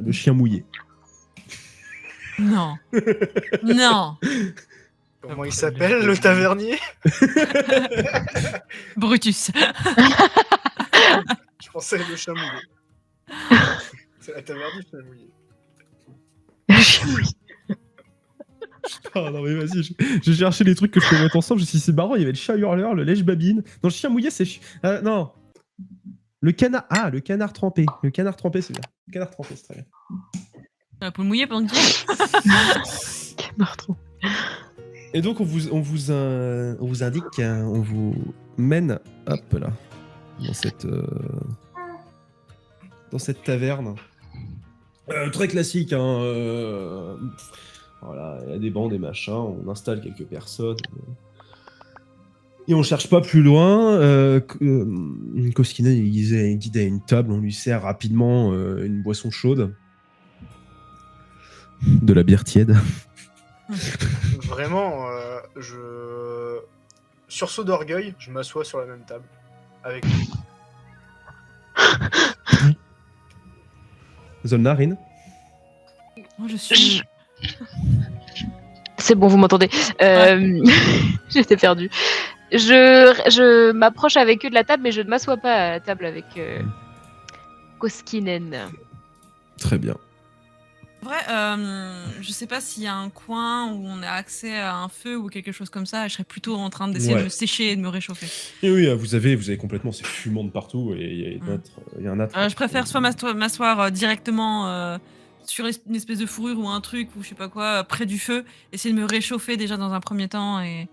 de chien mouillé. Non. Non. Comment il s'appelle, le tavernier? Brutus. Je pensais le chat mouillé. C'est la taverne du chat mouillé. Ah non mais vas-y, j'ai cherché les trucs que je peux mettre ensemble, je me suis dit c'est marrant, il y avait le chat hurleur, le lèche-babine. Non, le chien mouillé c'est... non. Le canard... Ah, le canard trempé. Le canard trempé c'est bien. Le canard trempé c'est très bien. La poule mouillée pendant que tu Canard trempé. Et donc on vous indique, on vous mène, hop là, dans cette taverne. Très classique, hein. Voilà, il y a des bancs, des machins, on installe quelques personnes. Et on cherche pas plus loin. Koskinen, il guide à une table, on lui sert rapidement une boisson chaude. De la bière tiède. Vraiment, sursaut d'orgueil, je m'assois sur la même table. Avec lui. Zolnarin. Moi, je suis... C'est bon, vous m'entendez. J'étais perdue. Je m'approche avec eux de la table, mais je ne m'assois pas à la table avec Koskinen. Très bien. Vrai, je sais pas s'il y a un coin où on a accès à un feu ou quelque chose comme ça. Je serais plutôt en train d'essayer de me sécher et de me réchauffer. Et oui, vous avez complètement ces fumants de partout et il y a un âtre. Je préfère soit m'asseoir directement sur une espèce de fourrure ou un truc ou je sais pas quoi près du feu, essayer de me réchauffer déjà dans un premier temps et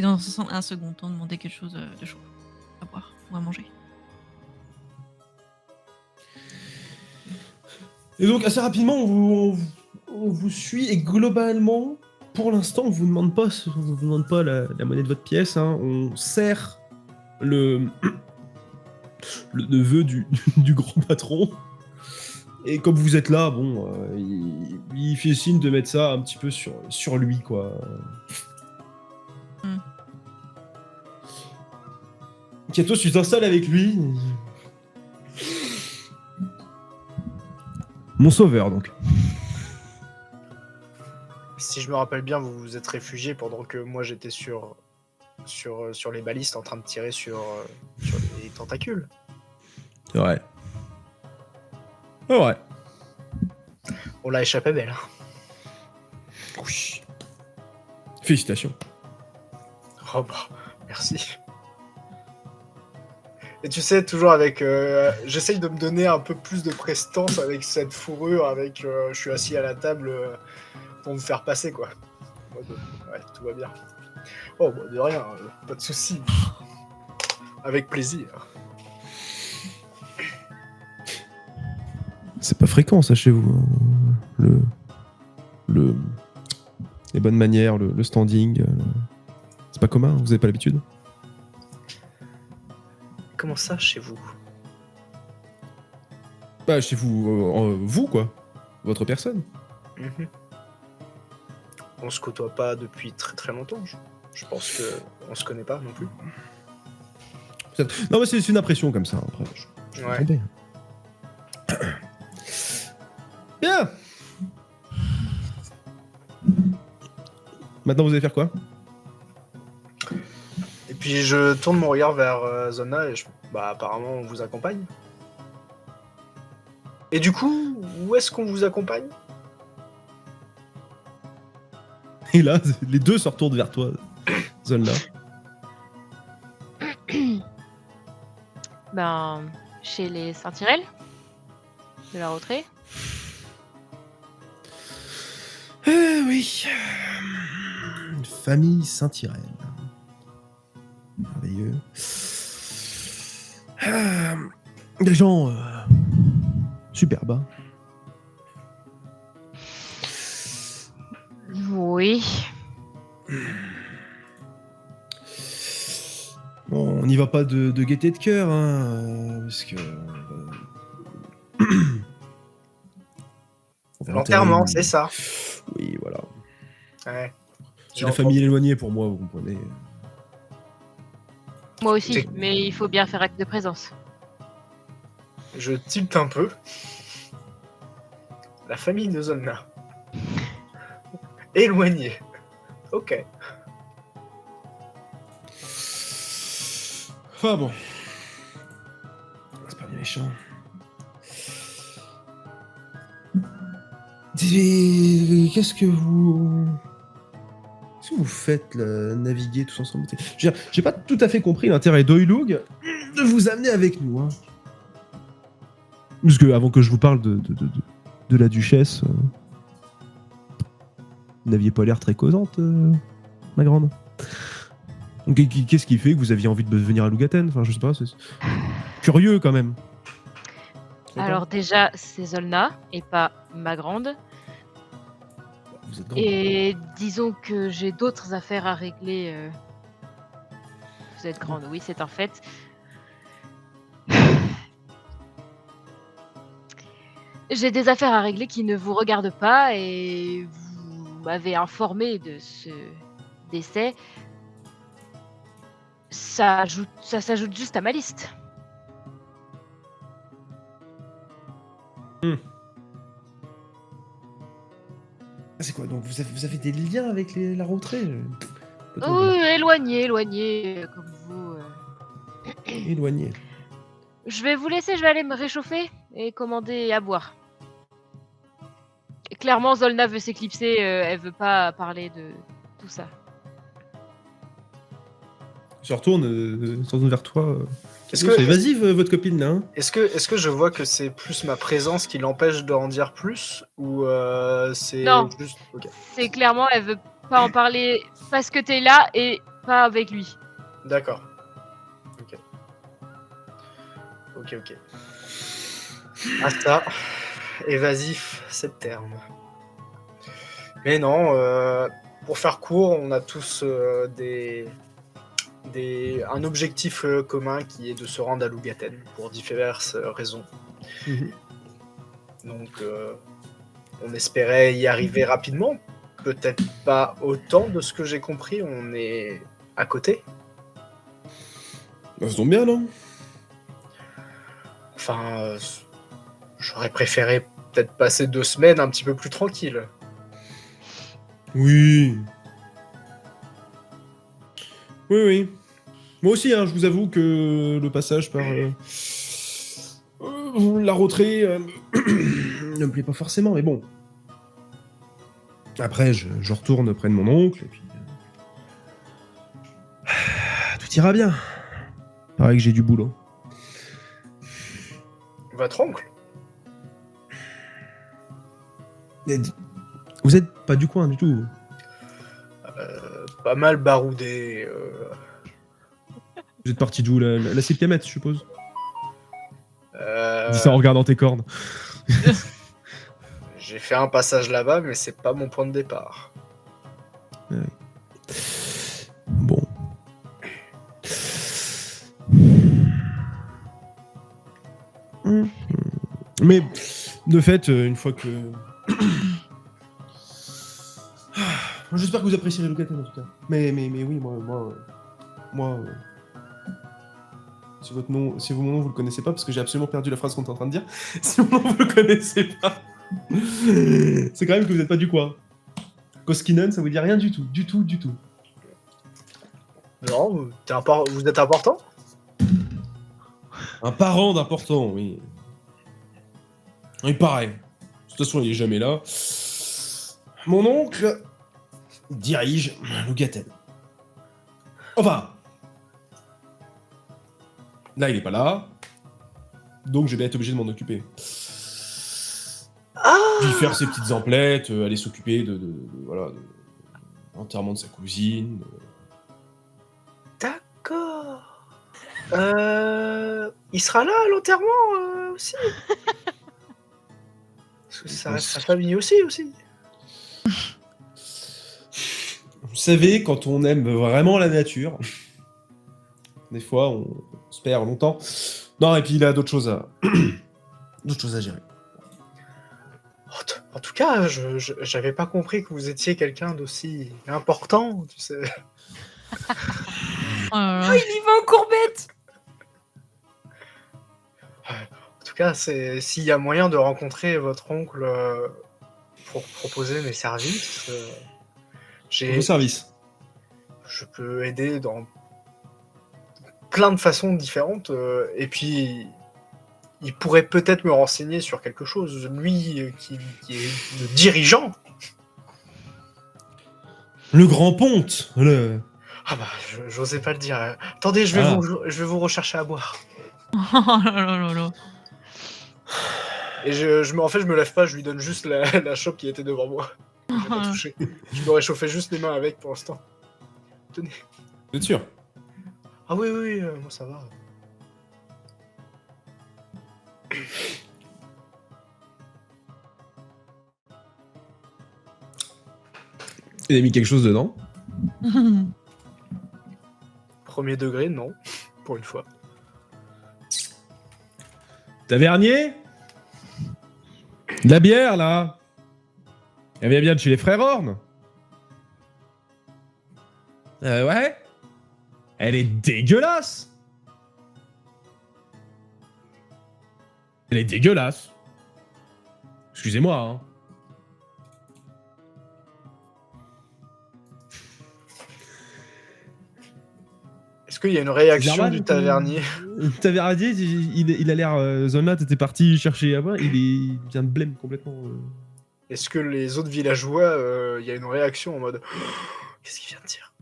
dans un second temps demander quelque chose de chaud à boire ou à manger. Et donc assez rapidement on vous suit et globalement pour l'instant on vous demande pas la monnaie de votre pièce, hein. On sert le neveu du grand patron. Et comme vous êtes là, bon, il fait signe de mettre ça un petit peu sur lui, quoi. Kato, tu t'installes avec lui. Mon sauveur, donc. Si je me rappelle bien, vous vous êtes réfugié pendant que moi j'étais sur les balistes en train de tirer sur les tentacules. Ouais. Ouais. On l'a échappé belle. Oui. Félicitations. Oh bah, merci. Et tu sais, toujours avec... j'essaye de me donner un peu plus de prestance avec cette fourrure, avec... je suis assis à la table pour me faire passer, quoi. Ouais, tout va bien. Oh, bah, de rien, pas de soucis. Avec plaisir. C'est pas fréquent, ça, chez vous. Les bonnes manières, le standing. C'est pas commun, vous avez pas l'habitude? Comment ça, chez vous? Bah, chez vous, vous, quoi. Votre personne. Mm-hmm. On se côtoie pas depuis très très longtemps. Je pense que on se connaît pas non plus. Non, mais c'est une impression comme ça. Après, je ouais. Bien. Maintenant, vous allez faire quoi? Et puis je tourne mon regard vers Zona et apparemment on vous accompagne. Et du coup, où est-ce qu'on vous accompagne? Et là, les deux se retournent vers toi, Zona. Chez les Saint-Tyrell de la Rotrée. Oui. Une famille Saint-Tyrell. Merveilleux. Des gens superbes. Oui. Bon, on n'y va pas de gaieté de cœur, hein, parce que... L'enterrement, c'est ça. Oui, voilà. Ouais. C'est la famille éloignée pour moi, vous comprenez. Moi aussi, mais il faut bien faire acte de présence. Je tilte un peu. La famille de Zolna. Éloigné. Ok. Ah bon. C'est pas bien méchant. Qu'est-ce que vous faites là, naviguer tous ensemble? Je veux dire, j'ai pas tout à fait compris l'intérêt d'Oilug de vous amener avec nous. Hein. Parce que avant que je vous parle de la duchesse, vous n'aviez pas l'air très causante, ma grande. Donc, qu'est-ce qui fait que vous aviez envie de venir à Lugaten? Enfin, je sais pas, c'est curieux quand même. Alors déjà, c'est Zolna et pas ma grande. Vous êtes grande. Et disons que j'ai d'autres affaires à régler. Vous êtes grande, oui, c'est un fait. J'ai des affaires à régler qui ne vous regardent pas et vous m'avez informé de ce décès. Ça s'ajoute juste à ma liste. C'est quoi? Donc vous avez des liens avec la rentrée? Oui, éloigné, comme vous. Éloigné. Je vais vous laisser, je vais aller me réchauffer et commander à boire. Et clairement, Zolna veut s'éclipser, elle veut pas parler de tout ça. Je retourne vers toi. Est-ce que- Vas-y, votre copine là. Hein. Est-ce que je vois que c'est plus ma présence qui l'empêche d'en dire plus ou c'est Non. juste... Ok. C'est clairement, elle veut pas en parler parce que t'es là et pas avec lui. D'accord. Ok. Ah ça, évasif, c'est le terme. Mais non, pour faire court, on a tous un objectif commun qui est de se rendre à Lugaten pour diverses raisons. Mhm. Donc, on espérait y arriver rapidement. Peut-être pas autant de ce que j'ai compris, on est à côté. Ça tombe bien, non? Enfin, j'aurais préféré peut-être passer 2 semaines un petit peu plus tranquille. Oui. Oui. Moi aussi, hein, je vous avoue que le passage par la rentrée ne me plaît pas forcément, mais bon. Après, je retourne près de mon oncle, et puis... tout ira bien. Pareil que j'ai du boulot. Votre oncle? Vous êtes pas du coin du tout. Pas mal baroudé. Vous êtes parti d'où? La Silkamette, je suppose. Euh, Dis ça en regardant tes cornes. J'ai fait un passage là-bas, mais c'est pas mon point de départ. Bon. Mais de fait, une fois que... J'espère que vous apprécierez Lugaten en tout cas. Mais oui, moi, si mon nom vous le connaissez pas, parce que j'ai absolument perdu la phrase qu'on est en train de dire. Si mon nom vous le connaissez pas, c'est quand même que vous n'êtes pas du coin. Koskinen, ça vous dit rien du tout. Non, vous êtes important? Un parent d'important, oui. Il paraît. De toute façon, il est jamais là. Mon oncle dirige Lugaten. Enfin, là, il est pas là. Donc, je vais être obligé de m'en occuper. Puis faire ses petites emplettes, aller s'occuper de l'enterrement de sa cousine. D'accord. Il sera là à l'enterrement aussi. Parce que ça reste sa famille aussi. Vous savez, quand on aime vraiment la nature, des fois, on se perd longtemps. Non, et puis il a d'autres choses à gérer. En tout cas, j'avais pas compris que vous étiez quelqu'un d'aussi important, tu sais. Oh, il y va en courbette. En tout cas, s'il y a moyen de rencontrer votre oncle pour proposer mes services, Vos services. je peux aider dans plein de façons différentes. Et puis, il pourrait peut-être me renseigner sur quelque chose. Lui qui est le dirigeant. Le grand ponte. Le... Ah bah, j'osais pas le dire. Attendez, je vais vous rechercher à boire. Oh là là là là. Et en fait, je me lève pas, je lui donne juste la chope qui était devant moi. J'ai pas touché. Je me réchauffais juste les mains avec pour l'instant. Tenez. Vous êtes sûr? Ah oui, moi ça va. Il a mis quelque chose dedans. Premier degré, non. Pour une fois. Tavernier? De la bière, là? Elle vient bien de chez les frères Horn. Ouais. Elle est dégueulasse. Elle est dégueulasse. Excusez-moi, hein. Est-ce qu'il y a une réaction Zerman, du tavernier? Tavernier, il a l'air... zone là, t'étais parti chercher à boire, il vient de blême complètement. Est-ce que les autres villageois, il y a une réaction en mode qu'est-ce qu'il vient de dire?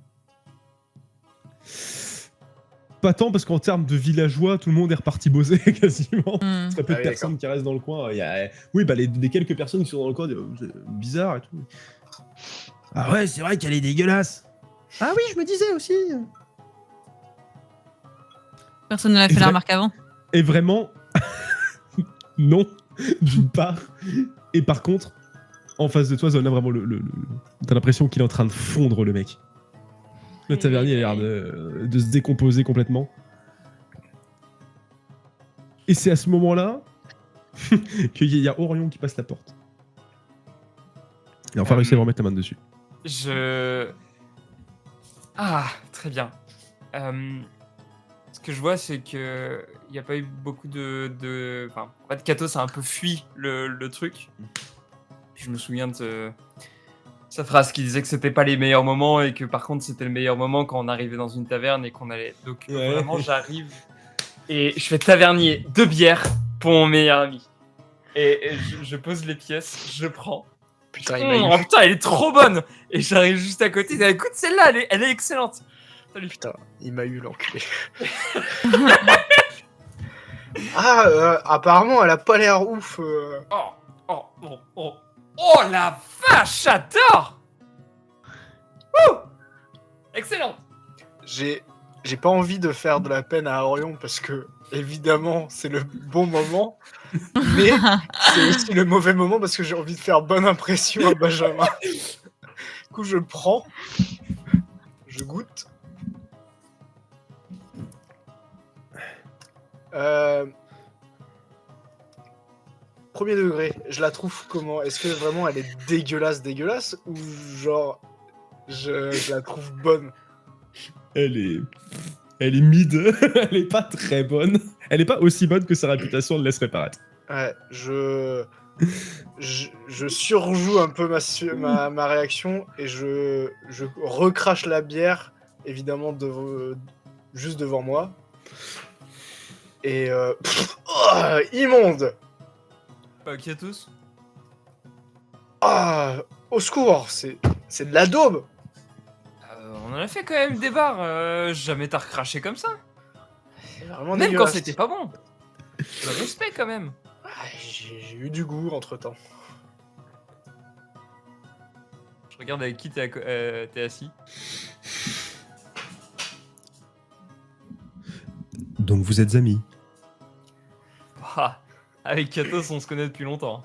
Pas tant parce qu'en termes de villageois, tout le monde est reparti bosser quasiment. Hmm. Très peu de Ah oui, personnes qui restent dans le coin. Il y a... Oui, bah les quelques personnes qui sont dans le coin, c'est bizarre et tout. Ah ouais, c'est vrai qu'elle est dégueulasse. Ah oui, je me disais aussi. Personne ne l'a fait la remarque avant. Et vraiment, non, d'une part. Et par contre, en face de toi, Zona, vraiment, t'as l'impression qu'il est en train de fondre, le mec. Le tavernier a l'air de se décomposer complètement. Et c'est à ce moment-là qu'il y a Orion qui passe la porte. Il a enfin réussi à me remettre la main dessus. Ah, très bien. Ce que je vois, c'est que il n'y a pas eu beaucoup de... Enfin, en fait, Katos a un peu fui le truc. Je me souviens de sa phrase qui disait que c'était pas les meilleurs moments et que par contre c'était le meilleur moment quand on arrivait dans une taverne et qu'on allait... Donc vraiment, j'arrive et je fais tavernier 2 bières pour mon meilleur ami. Et je pose les pièces, je prends. Putain, il m'a eu. Oh putain, elle est trop bonne! Et j'arrive juste à côté, écoute celle-là, elle est excellente! Salut. Putain, il m'a eu l'enculé. Ah, apparemment, elle a pas l'air ouf. Oh la vache, j'adore! Excellent! J'ai pas envie de faire de la peine à Orion parce que, évidemment, c'est le bon moment. Mais c'est aussi le mauvais moment parce que j'ai envie de faire bonne impression à Benjamin. Du coup, je prends. Je goûte. Premier degré, je la trouve comment? Est-ce que vraiment elle est dégueulasse ou genre je la trouve bonne? Elle est mid, elle est pas très bonne. Elle est pas aussi bonne que sa réputation le laisserait paraître. Ouais, je surjoue un peu ma réaction et je recrache la bière, évidemment, juste devant moi. Et immonde! Ok, tous. Ah, au secours, c'est de la daube! On en a fait quand même des bars, jamais t'as recraché comme ça. C'est vraiment Même quand dégueulasse. c'était pas bon. Le respect quand même. Ah, j'ai eu du goût entre-temps. Je regarde avec qui t'es assis. Donc vous êtes amis. Ah, avec Katos, on se connaît depuis longtemps.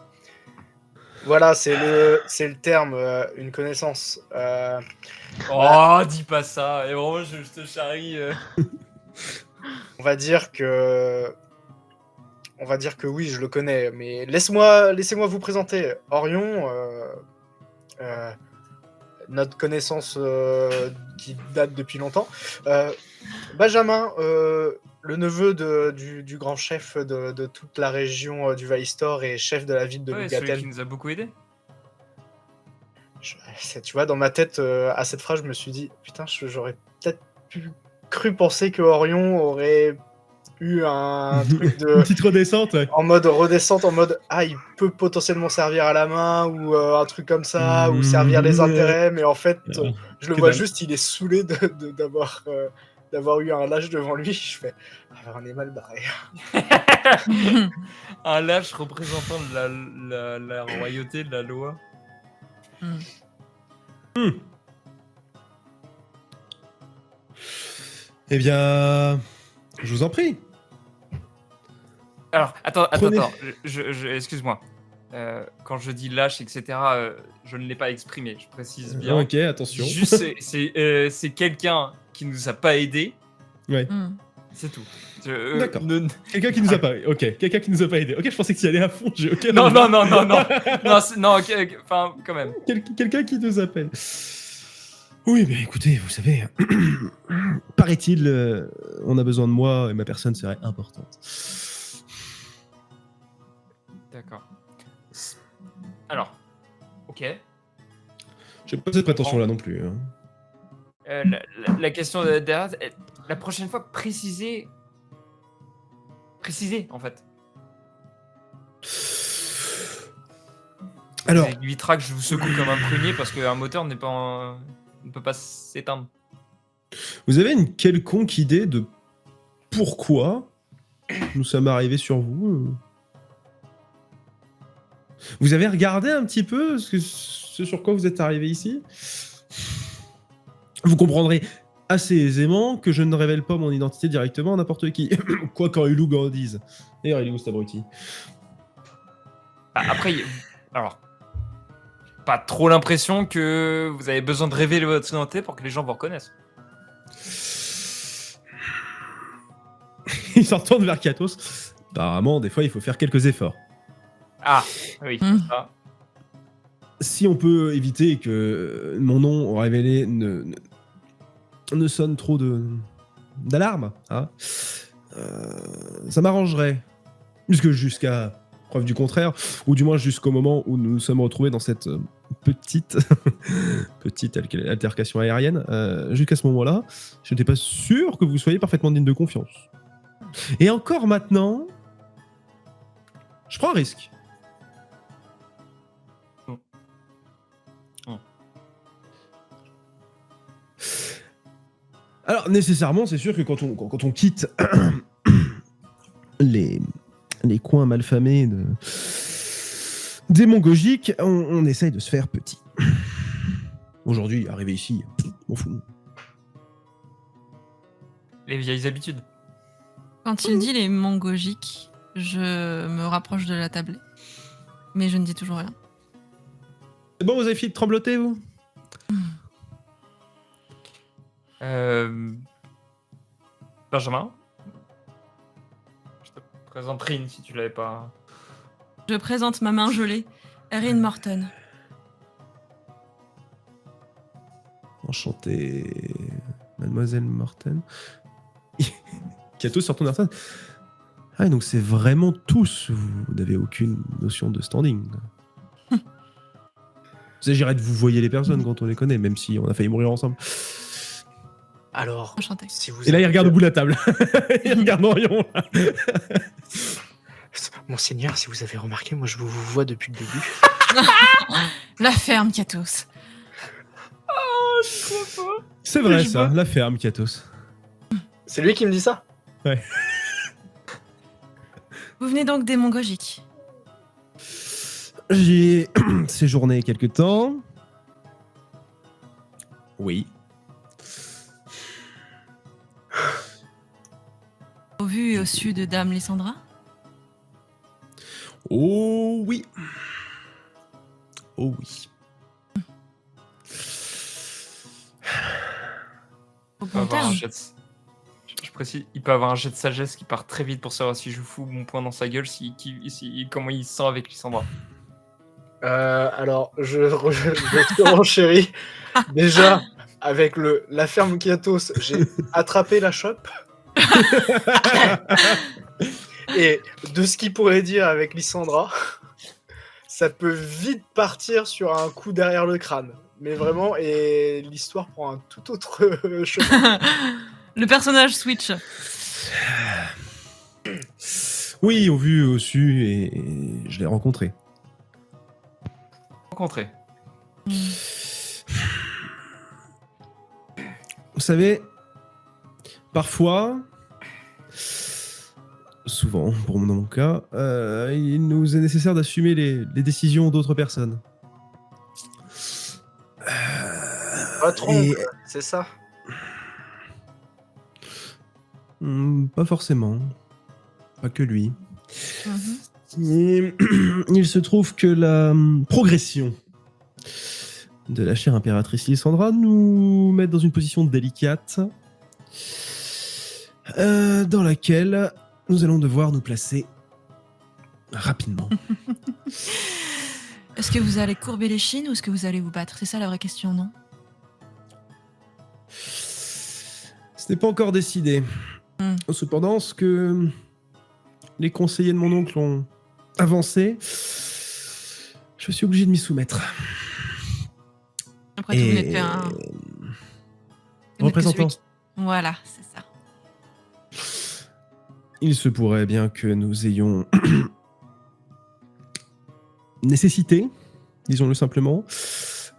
Voilà, c'est le terme, une connaissance. Oh, dis pas ça. Et vraiment, je te charrie. On va dire que oui, je le connais, mais laissez-moi vous présenter Orion, notre connaissance qui date depuis longtemps. Benjamin, Le neveu du grand chef de toute la région du Vaistor et chef de la ville de Ouais, celui qui Lugatel. nous a beaucoup aidé. Tu vois, dans ma tête, à cette phrase, je me suis dit, putain, j'aurais peut-être cru penser que Orion aurait eu un truc Une petite redescente, ouais. en mode redescente, en mode il peut potentiellement servir à la main ou un truc comme ça, ou servir les intérêts, mais en fait, je le que vois dalle. juste, il est saoulé d'avoir eu un lâche devant lui. Je fais, on est mal barré. Un lâche représentant la royauté, de la loi. Eh bien, je vous en prie. Alors, attends, Prenez- excuse-moi. Quand je dis lâche, etc., je ne l'ai pas exprimé, je précise bien. Ok, attention. Juste, c'est quelqu'un qui nous a pas aidé, Ouais. c'est tout. D'accord. ne- Quelqu'un qui nous a pas. Ok, quelqu'un qui nous a pas aidé. Ok, je pensais que tu y allais à fond. Ok, Non, non, non, non, non. Non, ok, enfin, quand même. Quelqu'un qui nous appelle. Oui, mais écoutez, vous savez, paraît-il, on a besoin de moi et ma personne serait importante. D'accord. Alors, ok. J'ai pas cette prétention-là non plus. Hein. La question derrière, la prochaine fois, précisez, en fait. Alors, Ça évitera que je vous secoue comme un prunier parce qu'un moteur ne peut pas s'éteindre. vous avez une quelconque idée de pourquoi nous sommes arrivés sur vous Vous avez regardé un petit peu ce sur quoi vous êtes arrivé ici? Vous comprendrez assez aisément que je ne révèle pas mon identité directement à n'importe qui. Quoi qu'en Hulou grandise. D'ailleurs, il est où cet abruti? Après, alors, pas trop l'impression que vous avez besoin de révéler votre identité pour que les gens vous reconnaissent. Il s'en retourne vers Katos. Apparemment, des fois, il faut faire quelques efforts. Ah, oui, ça. Si on peut éviter que mon nom révélé ne sonne trop d'alarme, hein, ça m'arrangerait. Jusqu'à preuve du contraire, ou du moins jusqu'au moment où nous nous sommes retrouvés dans cette petite altercation aérienne. Jusqu'à ce moment-là, je n'étais pas sûr que vous soyez parfaitement digne de confiance. Et encore maintenant, je prends un risque. Alors, nécessairement, c'est sûr que quand on quitte les coins malfamés des Mongogiques, on essaye de se faire petit. Aujourd'hui, arrivé ici, on fout. Les vieilles habitudes. Quand il dit les Mongogiques, je me rapproche de la tablée. Mais je ne dis toujours rien. C'est bon, vous avez fini de trembloter, vous? Benjamin, je te présente Rin si tu l'avais pas. Je présente ma main gelée, Erin Morton. Enchanté, mademoiselle Morton. Kato sur ton Morton. Ah, donc c'est vraiment tous, vous n'avez aucune notion de standing. Il s'agirait de vous voyez les personnes quand on les connaît, même si on a failli mourir ensemble. Alors, Enchanté. si vous Et là, il avez- regarde au bout de la table. Il regarde Orion. Là. Monseigneur, si vous avez remarqué, moi je vous vois depuis le début. La ferme, Katos. C'est vrai, Je ça, vois. la ferme, Katos. C'est lui qui me dit ça? Vous venez donc des Mongogiques. J'ai séjourné quelque temps. Oui. Au vu et au su de Dame Lysandra. Oh oui. Oh oui. Au Il peut bon avoir un terme. jet je précise, il peut avoir un jet de sagesse qui part très vite pour savoir si je fous mon poing dans sa gueule, comment il se sent avec Lysandra. Alors, je te renchéris. Déjà, avec la ferme Kiatos, j'ai attrapé la chope. Et de ce qu'il pourrait dire avec Lysandra, ça peut vite partir sur un coup derrière le crâne. Mais vraiment, et l'histoire prend un tout autre chemin. Le personnage switch. Oui, au vu, au su, et je l'ai rencontré. Rencontré. Vous savez, parfois, souvent, dans mon cas, il nous est nécessaire d'assumer les décisions d'autres personnes. Votre Et- oncle, c'est ça. Pas forcément. Pas que lui. Mhm. Et il se trouve que la progression de la chère impératrice Lysandra nous met dans une position délicate dans laquelle nous allons devoir nous placer rapidement. Est-ce que vous allez courber les chines ou est-ce que vous allez vous battre? C'est ça la vraie question, non? Ce n'est pas encore décidé. Cependant, ce que les conseillers de mon oncle ont avancé, je suis obligé de m'y soumettre. Après tout, vous n'êtes qu'un... vous n'êtes que représentant. celui qui- Voilà, c'est ça. Il se pourrait bien que nous ayons nécessité, disons-le simplement,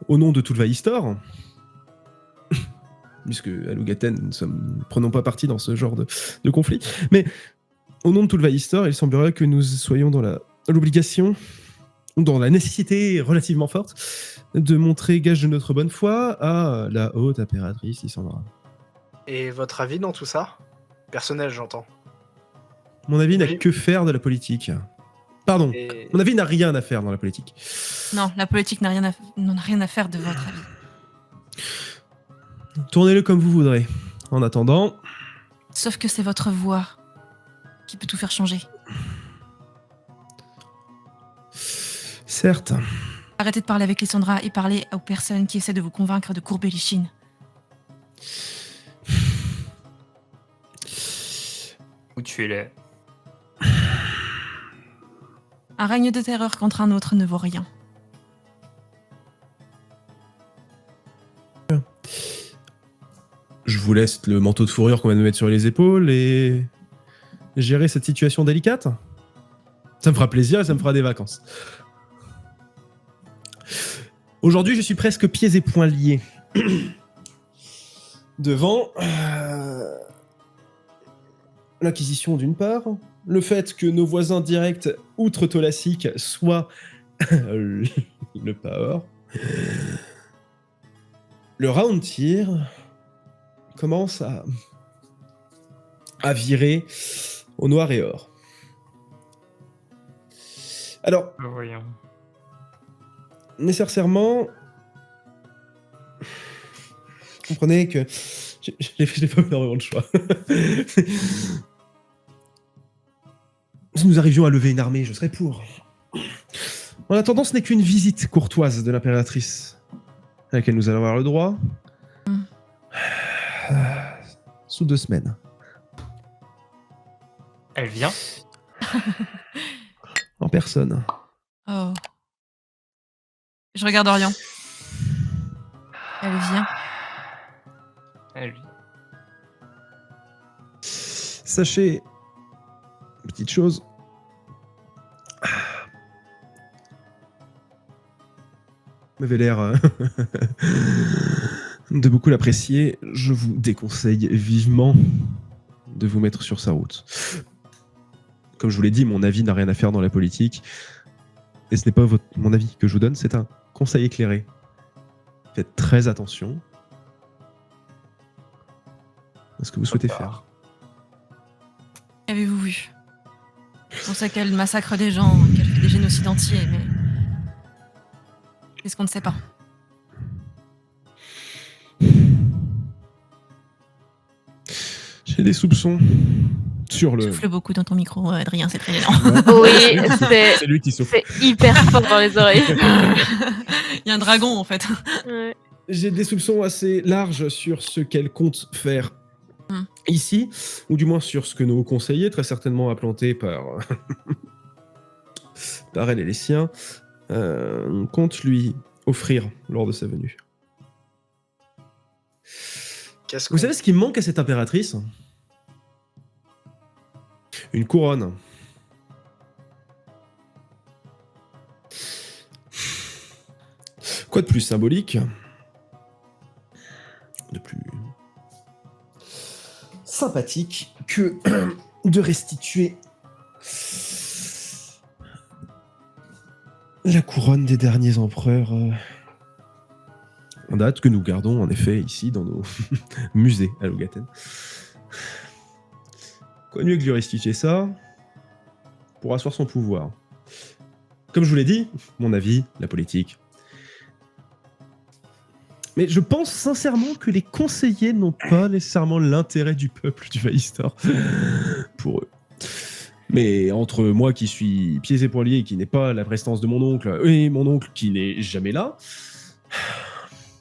au nom de Tulvahistor, puisque à Lugaten, nous ne prenons pas parti dans ce genre de conflit, mais au nom de Tulvahistor, il semblerait que nous soyons dans l'obligation, ou dans la nécessité relativement forte, de montrer gage de notre bonne foi à la haute impératrice Lysandra. Et votre avis dans tout ça? Personnel, j'entends. Mon avis n'a Oui. que faire de la politique. Pardon, Et... mon avis n'a rien à faire dans la politique. Non, la politique n'a rien à faire de votre avis. Tournez-le comme vous voudrez. En attendant, Sauf que c'est votre voix qui peut tout faire changer. certes, Arrêtez de parler avec Lysandra et parlez aux personnes qui essaient de vous convaincre de courber les chines. Ou tuez-les. Un règne de terreur contre un autre ne vaut rien. je vous laisse le manteau de fourrure qu'on va nous mettre sur les épaules et gérer cette situation délicate. Ça me fera plaisir et ça me fera des vacances. Aujourd'hui, je suis presque pieds et poings liés. Devant l'acquisition d'une part, le fait que nos voisins directs outre-tholassiques soient le Power, le Round Tier commence à virer au noir et or. Alors, Voyons. nécessairement, comprenez que je n'ai pas énormément de choix. Si nous arrivions à lever une armée, je serais pour. En attendant, ce n'est qu'une visite courtoise de l'impératrice à laquelle nous allons avoir le droit. Sous 2 semaines. Elle vient. En personne. Oh. Je regarde Orion. Elle vient. Elle vient. Sachez, petite chose, vous avez l'air de beaucoup l'apprécier. Je vous déconseille vivement de vous mettre sur sa route. Comme je vous l'ai dit, mon avis n'a rien à faire dans la politique. Et ce n'est pas mon avis que je vous donne, c'est un conseil éclairé. Faites très attention à ce que vous souhaitez faire. Avez-vous vu? On sait qu'elle massacre des gens, qu'elle fait des génocides entiers, mais... Qu'est-ce qu'on ne sait pas? J'ai des soupçons sur le... Souffle beaucoup dans ton micro, Adrien, c'est très gênant. Oui, C'est lui qui souffle. c'est hyper fort dans les oreilles. Il y a un dragon, en fait. Ouais. J'ai des soupçons assez larges sur ce qu'elle compte faire Ici, ou du moins sur ce que nos conseillers, très certainement implantés par, par elle et les siens, comptent lui offrir lors de sa venue. Qu'est-ce Vous qu'on... savez ce qui manque à cette impératrice? Une couronne. Quoi de plus symbolique? De plus sympathique que de restituer la couronne des derniers empereurs en date que nous gardons en effet ici dans nos musées à Logaten. Quoi de mieux que de lui restituer ça pour asseoir son pouvoir? Comme je vous l'ai dit, mon avis, la politique. Mais je pense sincèrement que les conseillers n'ont pas nécessairement l'intérêt du peuple du Vaistor pour eux. Mais entre moi qui suis pieds et poings liés et qui n'ai pas la prestance de mon oncle, et mon oncle qui n'est jamais là...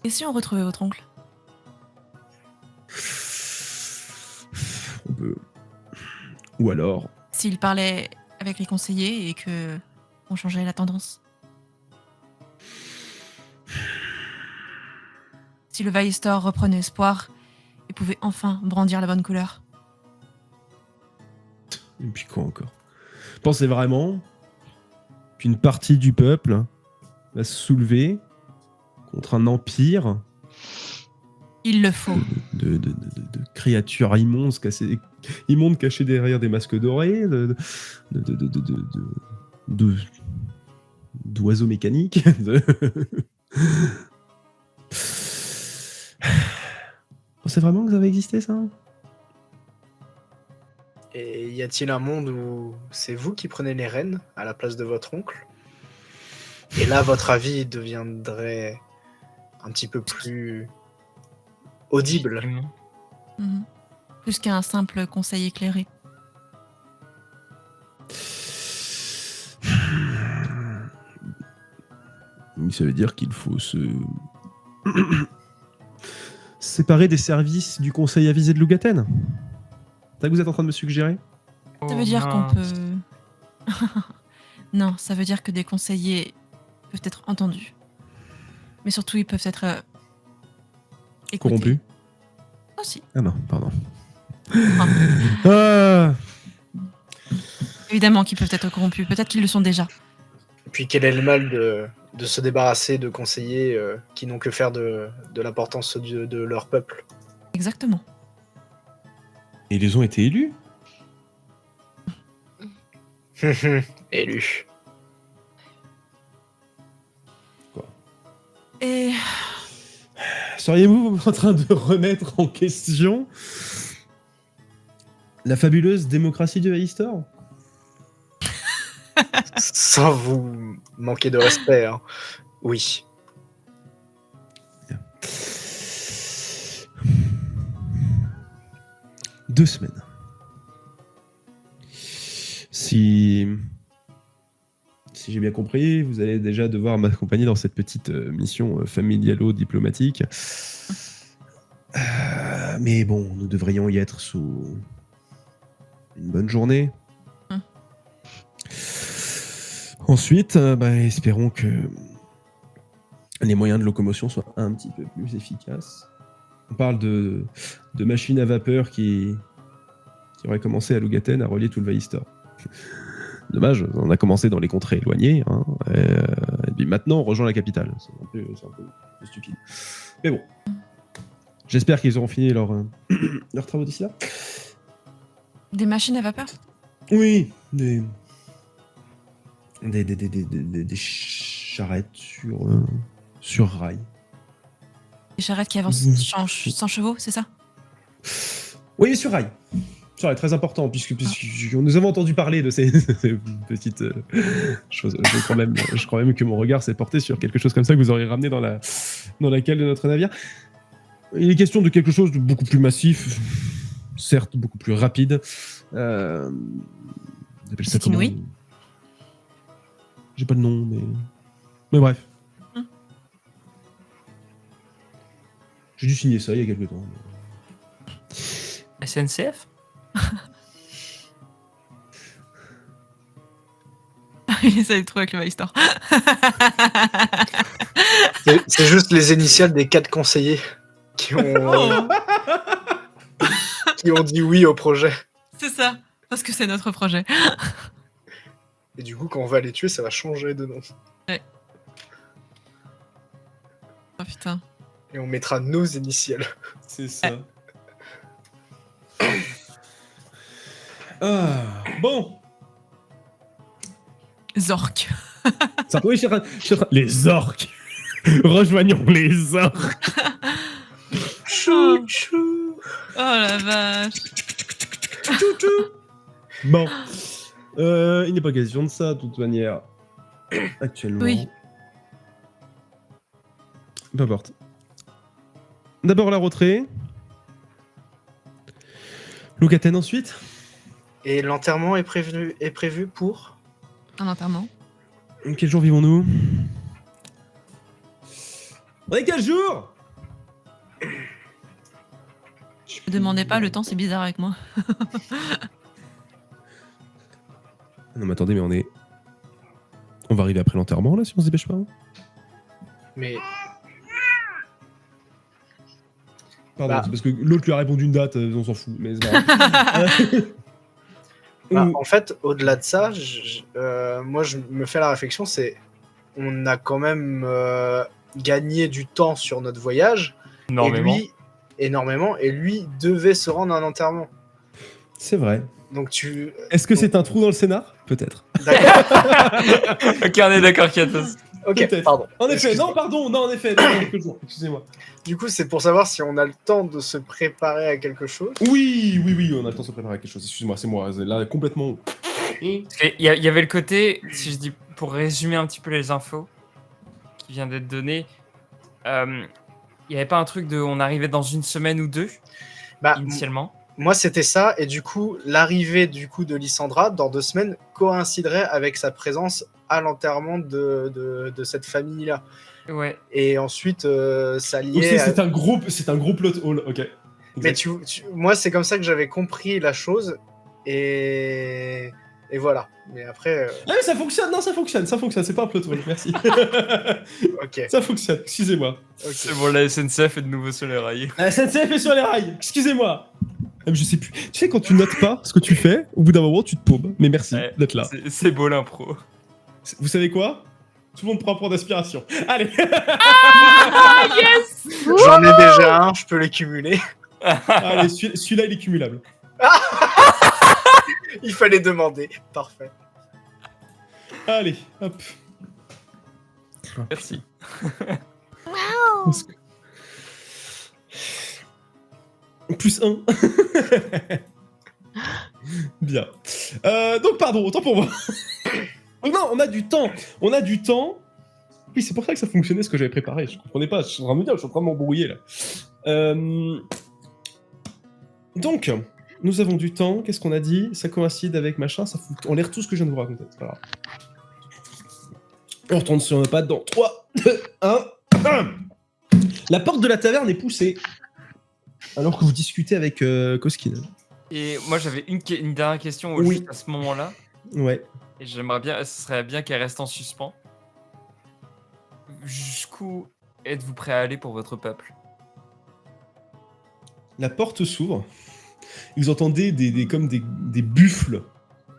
Et si on retrouvait votre oncle? On peut... Ou alors... S'il parlait avec les conseillers et que on changeait la tendance? Si le Vaistor reprenait espoir et pouvait enfin brandir la bonne couleur? Et puis quoi encore? Pensez vraiment qu'une partie du peuple va se soulever contre un empire Il le faut. de créatures immondes cachées derrière des masques dorés, d'oiseaux mécaniques. Pensez vraiment que ça va exister, ça? Et y a-t-il un monde où c'est vous qui prenez les rênes à la place de votre oncle? Et là, votre avis deviendrait un petit peu plus audible. Mhm. Plus qu'un simple conseil éclairé. Ça veut dire qu'il faut se séparer des services du conseil avisé de Logaten. C'est ça que vous êtes en train de me suggérer? Ça veut dire qu'on peut... Non, ça veut dire que des conseillers peuvent être entendus. Mais surtout, ils peuvent être écoutés. Corrompu? Aussi. Ah non, pardon. Ah. Ah. Évidemment qu'ils peuvent être corrompus. Peut-être qu'ils le sont déjà. Et puis quel est le mal de se débarrasser de conseillers qui n'ont que faire de l'importance de leur peuple? Exactement. Et ils ont été élus? Élu. Et Seriez-vous en train de remettre en question la fabuleuse démocratie du Vaistor? Sans vous manquer de respect, hein. Oui. Deux semaines. Si j'ai bien compris, vous allez déjà devoir m'accompagner dans cette petite mission familialo-diplomatique. Mais bon, nous devrions y être sous une bonne journée. Ensuite, espérons que les moyens de locomotion soient un petit peu plus efficaces. On parle de machines à vapeur qui auraient commencé à Logaten à relier tout le Vaistor. Dommage, on a commencé dans les contrées éloignées, hein, et puis maintenant on rejoint la capitale. C'est un peu stupide. Mais bon, j'espère qu'ils auront fini leurs travaux d'ici là. des machines à vapeur? Oui, des charrettes sur rail. Des charrettes qui avancent sans chevaux, c'est ça? Oui, sur rail. Sur rail, très important, puisque nous avons entendu parler de ces petites choses. Je crois même que mon regard s'est porté sur quelque chose comme ça que vous auriez ramené dans la cale de notre navire. Il est question de quelque chose de beaucoup plus massif, certes beaucoup plus rapide. On appelle ça C'est comment? inouï. J'ai pas de nom, mais bref. J'ai dû signer ça il y a quelque temps. SNCF? Il essaie de trouver avec le Maïstor. C'est juste les initiales des 4 conseillers qui ont, Oh, qui ont dit oui au projet. c'est ça, parce que c'est notre projet. Et du coup, quand on va les tuer, ça va changer de nom. Oh putain. Et on mettra nos initiales. C'est ça. Ah, bon. Zork. Ça, oui, les orques. Rejoignons les orques. Oh, Chou. oh la vache. Bon. Il n'est pas question de ça, de toute manière. Actuellement. Oui. Peu importe. D'abord la rentrée. Locaten ensuite. Et l'enterrement est prévu pour Un enterrement. Quel jour vivons-nous? On est quel jour? Ne demandez pas, le temps c'est bizarre avec moi. Non mais attendez, mais on est... On va arriver après l'enterrement là si on se dépêche pas. Mais Pardon, Bah. c'est parce que l'autre lui a répondu une date, on s'en fout, mais c'est pas grave. en fait, au-delà de ça, moi je me fais la réflexion, c'est on a quand même gagné du temps sur notre voyage. Énormément. Et lui, énormément. Et lui devait se rendre à un enterrement. C'est vrai. Donc tu. Est-ce que c'est un trou dans le scénar? Peut-être. D'accord. Ok, on est d'accord, Katos. Ok, Peut-être. pardon. En effet, Excuse-moi. non, pardon, non, en effet, non, excusez-moi. Du coup, c'est pour savoir si on a le temps de se préparer à quelque chose. Oui, on a le temps de se préparer à quelque chose. Excusez-moi, c'est moi, là, complètement... Il y avait le côté, si je dis, pour résumer un petit peu les infos qui viennent d'être données, il n'y avait pas un truc de on arrivait dans une semaine ou deux, Bah, initialement. moi, c'était ça. Et du coup, l'arrivée de Lysandra dans 2 semaines coïnciderait avec sa présence à l'enterrement de cette famille-là. Ouais. Et ensuite, ça Donc liait. c'est un gros plot hole, ok. Mais Exact. moi, c'est comme ça que j'avais compris la chose. Et voilà. Mais après, Ah mais ça fonctionne, non, ça fonctionne, c'est pas un plot hole, merci. ok. Ça fonctionne, excusez-moi. Ok. C'est bon, la SNCF est de nouveau sur les rails. La SNCF est sur les rails, excusez-moi. Ah, mais je sais plus. Tu sais, quand tu notes pas ce que tu fais, au bout d'un moment, tu te paumes. Mais merci Ouais, d'être là. C'est beau l'impro. Vous savez quoi? Tout le monde prend un point d'aspiration. Allez. Ah yes. J'en ai déjà un, je peux les cumuler. Allez, celui-là, il est cumulable. Il fallait demander. Parfait. Allez, hop. Merci. Plus 1. Bien. Donc, pardon, autant pour moi. Non, on a du temps. Oui, c'est pour ça que ça fonctionnait ce que j'avais préparé. Je comprenais pas. Je suis en train de me dire, je suis en train de m'embrouiller là. Donc, nous avons du temps. Qu'est-ce qu'on a dit? Ça coïncide avec machin. Ça fout en l'air tout ce que je viens de vous raconter. C'est pas grave. On retourne sur nos pattes dans 3, 2, 1. La porte de la taverne est poussée. Alors que vous discutez avec Koskin. Et moi, j'avais une dernière question Oui. juste à ce moment-là. Ouais. Et j'aimerais bien, ce serait bien qu'elle reste en suspens. Jusqu'où êtes-vous prêt à aller pour votre peuple? La porte s'ouvre. Vous entendez comme des buffles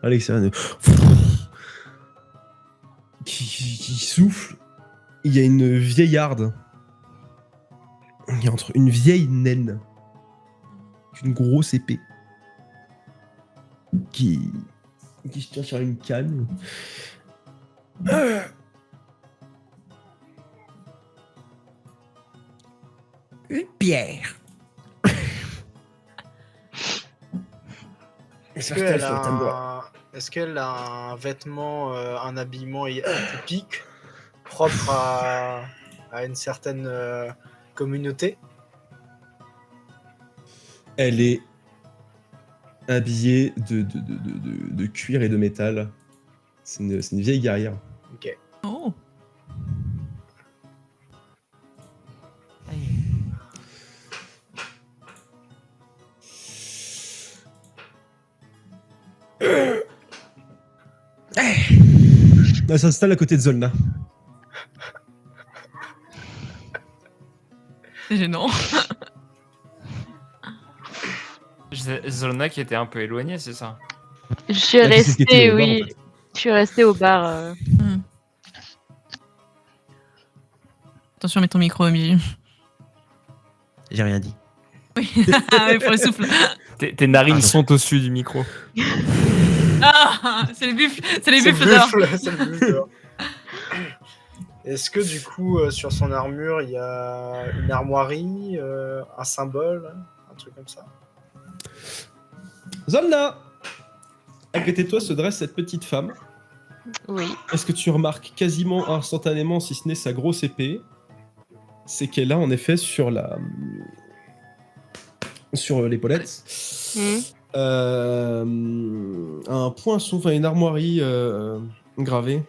à l'extérieur. Qui soufflent. Il y a une vieillarde. Il y a une vieille naine. Une grosse épée. Qui se tient sur une canne. Une pierre. Est-ce qu'elle a un vêtement, un habillement atypique, propre à une certaine communauté? Elle est habillée de cuir et de métal. C'est une vieille guerrière. Ok. Oh. Elle s'installe à côté de Zolna. C'est gênant. Zolna qui était un peu éloignée, c'est ça? Je suis Bah, c'est ce qui était restée, au bar, en oui. fait. Je suis restée au bar. Attention, mets ton micro, Emile. J'ai rien dit. Oui, pour le souffle. Tes narines Pardon. sont au-dessus du micro. Ah, c'est les buffles, c'est les C'est buffles le dehors. buffle, c'est le buffle dehors. Est-ce que du coup, sur son armure, il y a une armoirie, un symbole, un truc comme ça? Zolna! À côté de toi se dresse cette petite femme. Oui. Est-ce que tu remarques quasiment instantanément, si ce n'est sa grosse épée, c'est qu'elle a en effet sur l'épaulette un poinçon, enfin une armoirie gravée.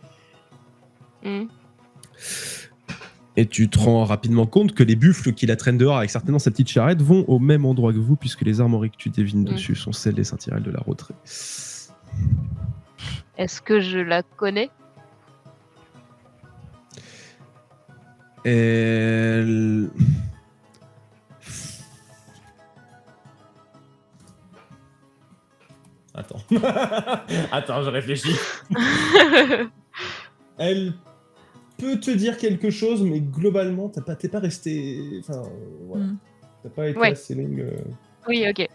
Et tu te rends rapidement compte que les buffles qui la traînent dehors avec certainement sa petite charrette vont au même endroit que vous, puisque les armoiries que tu devines dessus sont celles des Saint-Tyrell de la Rotrée. Est-ce que je la connais? Elle... Attends. Attends, je réfléchis. Elle peut te dire quelque chose, mais globalement, t'es pas resté... Enfin, voilà. T'as pas été Ouais. assez longue... Oui, ok.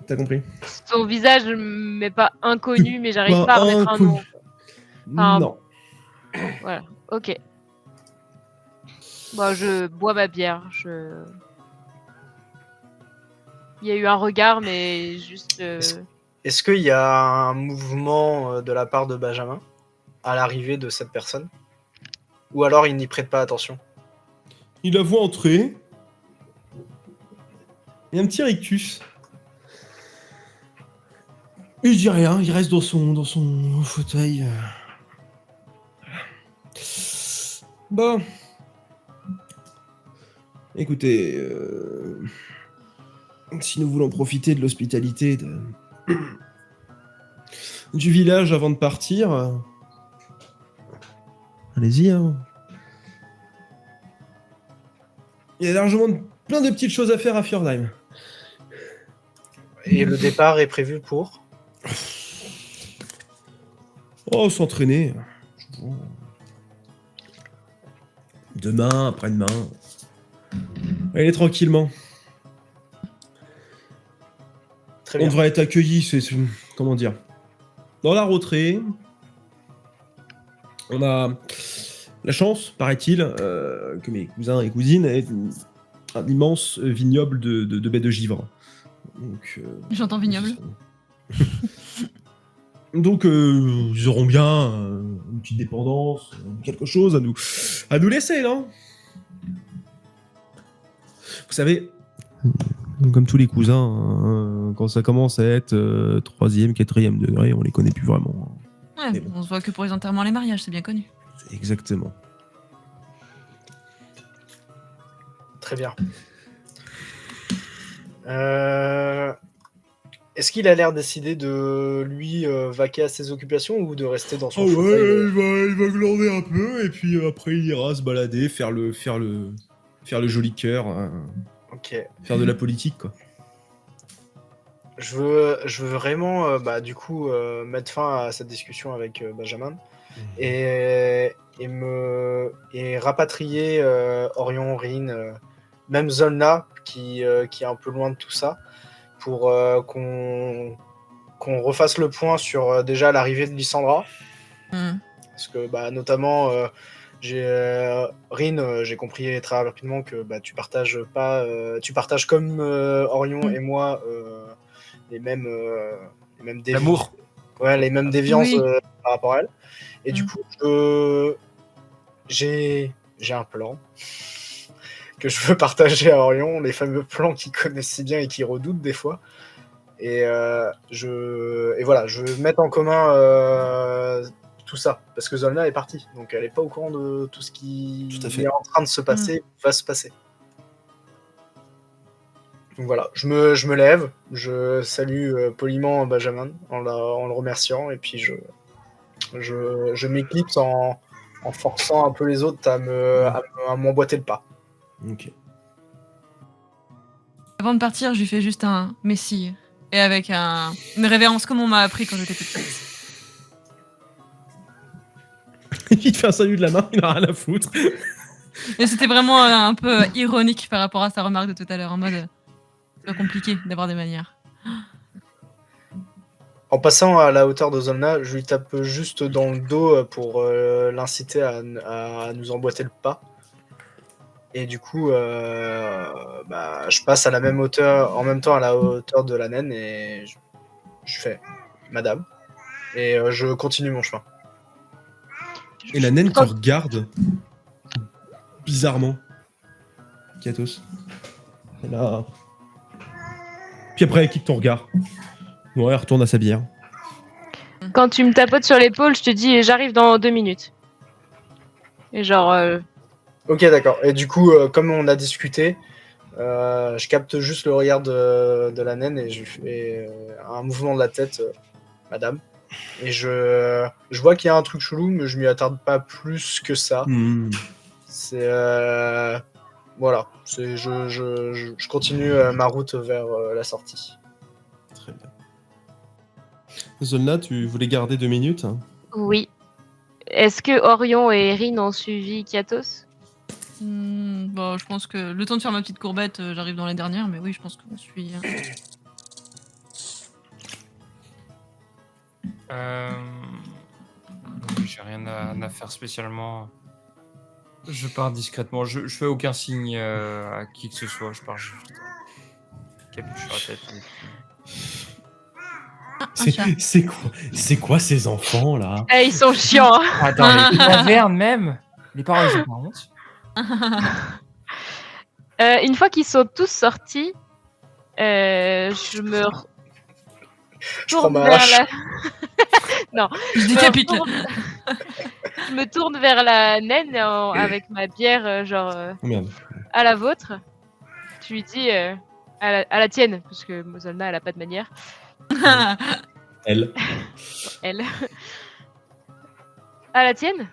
T'as compris? Son visage m'est pas inconnu, mais j'arrive pas à remettre un inconnu. nom. Enfin, Non. Voilà, ok. Bon, je bois ma bière. Il y a eu un regard, mais juste. Est-ce qu'il y a un mouvement de la part de Benjamin à l'arrivée de cette personne? Ou alors il n'y prête pas attention? Il la voit entrer. Il y a un petit rictus. Il dit rien, il reste dans son fauteuil. Bon. Écoutez, si nous voulons profiter de l'hospitalité du village avant de partir, allez-y. Hein. Il y a largement plein de petites choses à faire à Fjordheim. Et le départ est prévu pour? Oh, s'entraîner. Demain, après-demain. Allez, tranquillement. Très On bien. devrait être accueillis, comment dire, dans la Rotrée. On a la chance, paraît-il, que mes cousins et cousines aient un immense vignoble de baies de givre. Donc, J'entends vignoble. Donc, ils auront bien une petite dépendance, quelque chose à nous laisser, non? Vous savez, comme tous les cousins, hein, quand ça commence à être 3e, 4e degré, on les connaît plus vraiment. Ouais, Mais bon. on se voit que pour les enterrements et les mariages, c'est bien connu. Exactement. Très bien. Est-ce qu'il a l'air décidé de lui vaquer à ses occupations ou de rester dans son fauteuil? il va glander un peu et puis après il ira se balader, faire le joli cœur, hein, Ok. faire de la politique quoi. Je veux vraiment du coup mettre fin à cette discussion avec Benjamin et rapatrier Orion, Rin, même Zolna qui est un peu loin de tout ça pour qu'on refasse le point sur déjà l'arrivée de Lysandra. Parce que notamment Rin, j'ai compris très rapidement que tu partages comme Orion et moi les mêmes déviances. L'amour. Ouais, les mêmes déviances Oui. par rapport à elle. Et du coup, j'ai un plan que je veux partager à Orion, les fameux plans qu'il connaît si bien et qu'il redoute des fois. Et voilà, je veux mettre en commun tout ça, parce que Zolna est partie, donc elle n'est pas au courant de tout ce qui Tout à fait. est en train de se passer, va se passer. Donc voilà, je me lève, je salue poliment Benjamin en le remerciant, et puis je m'éclipse en forçant un peu les autres à m'emboîter le pas. Ok. Avant de partir, je lui fais juste un messie. Et avec une révérence comme on m'a appris quand j'étais toute petite. Il te fait un salut de la main, il a rien à foutre. Et c'était vraiment un peu ironique par rapport à sa remarque de tout à l'heure, en mode c'est pas compliqué d'avoir des manières. En passant à la hauteur de Zolna, je lui tape juste dans le dos pour l'inciter à nous emboîter le pas. Et du coup, je passe à la même hauteur, en même temps à la hauteur de la naine, et je fais Madame. Et je continue mon chemin. Et la naine te regarde bizarrement. Katos. Et là. Puis après, elle quitte ton regard. Ouais, elle retourne à sa bière. Quand tu me tapotes sur l'épaule, je te dis j'arrive dans 2 minutes. Et genre, Ok, d'accord. Et du coup, comme on a discuté, je capte juste le regard de la naine et je lui fais un mouvement de la tête, Madame. Et je vois qu'il y a un truc chelou, mais je m'y attarde pas plus que ça. C'est voilà. Je continue ma route vers la sortie. Très bien. Zolna, tu voulais garder 2 minutes? oui. Est-ce que Orion et Erin ont suivi Katos? Bon, je pense que le temps de faire ma petite courbette, j'arrive dans les dernières, mais oui, je pense qu'on suit. J'ai rien à faire spécialement. Je pars discrètement. Je fais aucun signe à qui que ce soit. Je pars juste capuche sur la tête. C'est quoi ces enfants là? Eh, ils sont chiants, hein. Attends, les cavernes même. Les parents, ils ont pas honte. Une fois qu'ils sont tous sortis, je me Je prends tourne ma vers hache. la... non, Je décapite. je me tourne vers la naine avec ma bière, Oh merde. à la vôtre. Tu lui dis à la tienne, parce que Zolna, elle a pas de manière. Elle. Elle. À la tienne?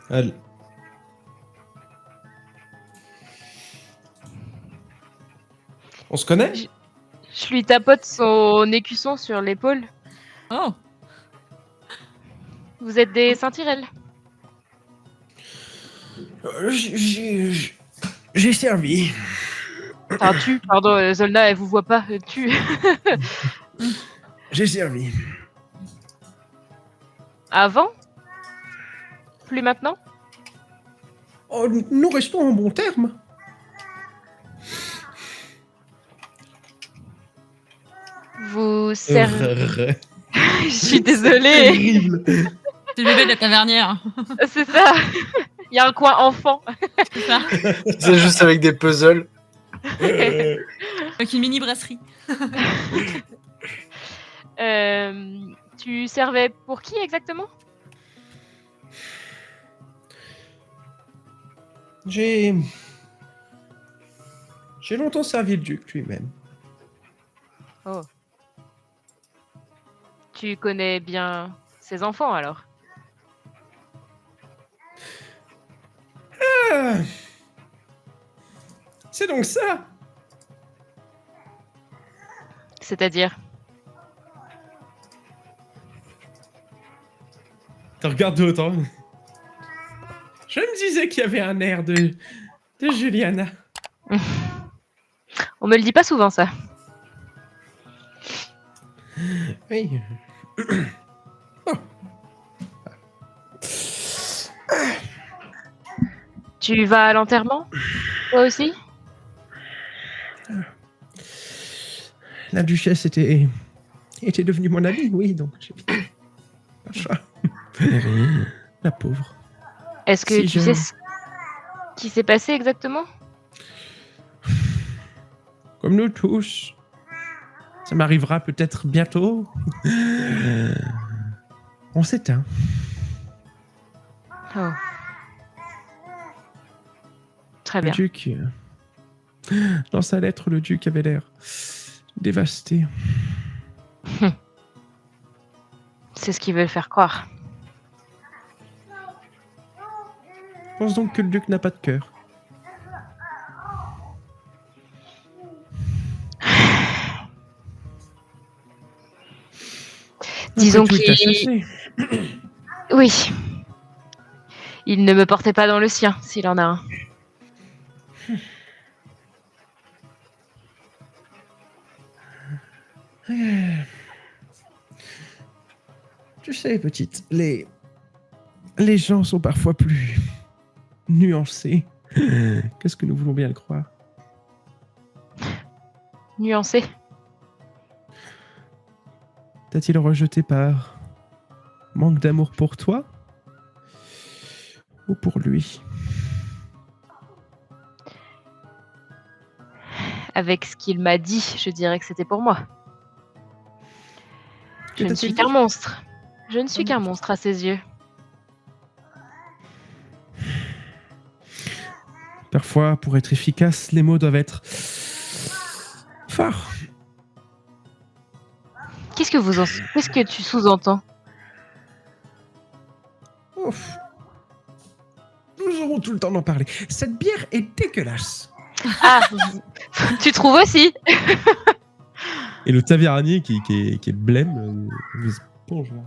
Elle. On se connaît? Je lui tapote son écusson sur l'épaule. Oh, Vous êtes des Saint-Tyrell? J'ai servi. Enfin, tu, pardon, Zolna, elle vous voit pas. Tu. J'ai servi. Avant? Plus maintenant? Oh, nous restons en bon terme. Vous servez. C'est Je suis désolée. horrible. c'est le bébé de la tavernière. C'est ça. Il y a un coin enfant. C'est ça. C'est juste avec des puzzles. Avec une mini brasserie. Tu servais pour qui exactement? J'ai longtemps servi le duc lui-même. Oh. Tu connais bien ses enfants alors? Ah, c'est donc ça. C'est-à-dire? Tu regardes de haut, hein. Je me disais qu'il y avait un air de Juliana. On me le dit pas souvent ça. Oui. Tu vas à l'enterrement? Toi aussi? La duchesse était devenue mon amie, oui, donc j'ai pas le choix. La pauvre. Est-ce que Si tu sais ce qui s'est passé exactement? Comme nous tous. Ça m'arrivera peut-être bientôt. On s'éteint. Oh. Très Le bien. duc. Dans sa lettre, le duc avait l'air dévasté. C'est ce qu'ils veulent faire croire. Je pense donc que le duc n'a pas de cœur. Disons Après tout, il t'a qu'il... chassé. Oui. Il ne me portait pas dans le sien, s'il en a un. Tu sais, petite, les gens sont parfois plus nuancés que ce que nous voulons bien le croire. Nuancé. T'a-t-il rejeté par manque d'amour pour toi ou pour lui? Avec ce qu'il m'a dit, je dirais que c'était pour moi. Que Je ne t'a-t-il suis dit? qu'un monstre. Je ne suis qu'un monstre à ses yeux. Parfois, pour être efficace, les mots doivent être forts. Qu'est-ce que tu sous-entends? Ouf. Nous aurons tout le temps d'en parler. Cette bière est dégueulasse. Ah, tu trouves aussi? Et le tavernier qui est blême, bonjour.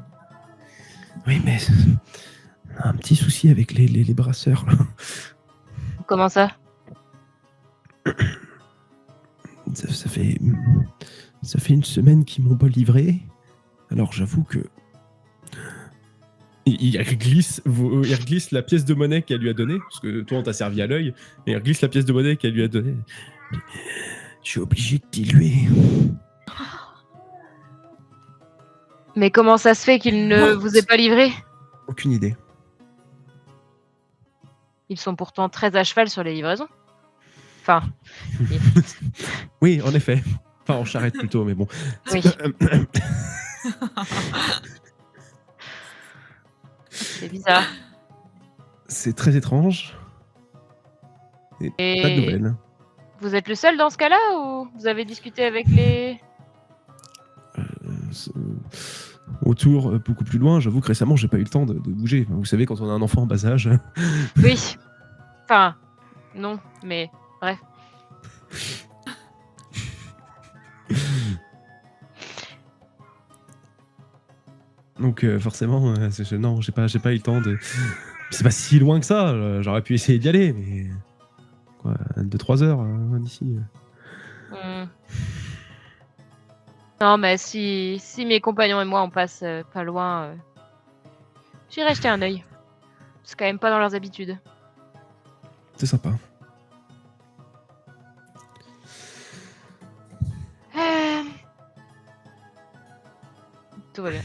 Oui, mais un petit souci avec les brasseurs. Là. Comment ça? Ça fait une semaine qu'ils m'ont pas livré. Alors j'avoue que il reglisse la pièce de monnaie qu'elle lui a donnée, parce que toi on t'a servi à l'œil, et il reglisse la pièce de monnaie qu'elle lui a donnée. Je suis obligé de diluer. Mais comment ça se fait qu'il ne vous ait pas livré? Aucune idée. Ils sont pourtant très à cheval sur les livraisons. Enfin, Oui, en effet. Enfin, en charrette plutôt, mais bon. oui. C'est bizarre. C'est très étrange. Et pas de Et nouvelles. vous êtes le seul dans ce cas-là ou vous avez discuté avec les... C'est- Autour, beaucoup plus loin, j'avoue que récemment, j'ai pas eu le temps de bouger. Vous savez, quand on a un enfant en bas âge. Oui. Enfin, non, mais bref. Donc forcément, non, j'ai pas eu le temps de. C'est pas si loin que ça. J'aurais pu essayer d'y aller, mais quoi, 2-3 heures d'ici. Hmm. Non, mais si mes compagnons et moi on passe pas loin, j'irai jeter un œil. C'est quand même pas dans leurs habitudes. C'est sympa. Tout va bien.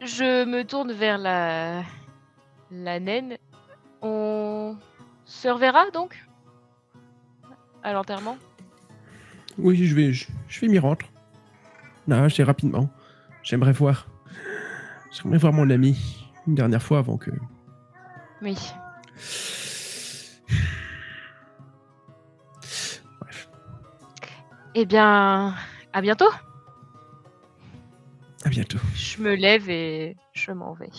Je me tourne vers la naine. On se reverra donc à l'enterrement. Oui, je vais m'y rendre. Là, assez rapidement. J'aimerais voir mon ami une dernière fois avant que. Oui. Bref, Eh bien, à bientôt. à bientôt. Je me lève et je m'en vais.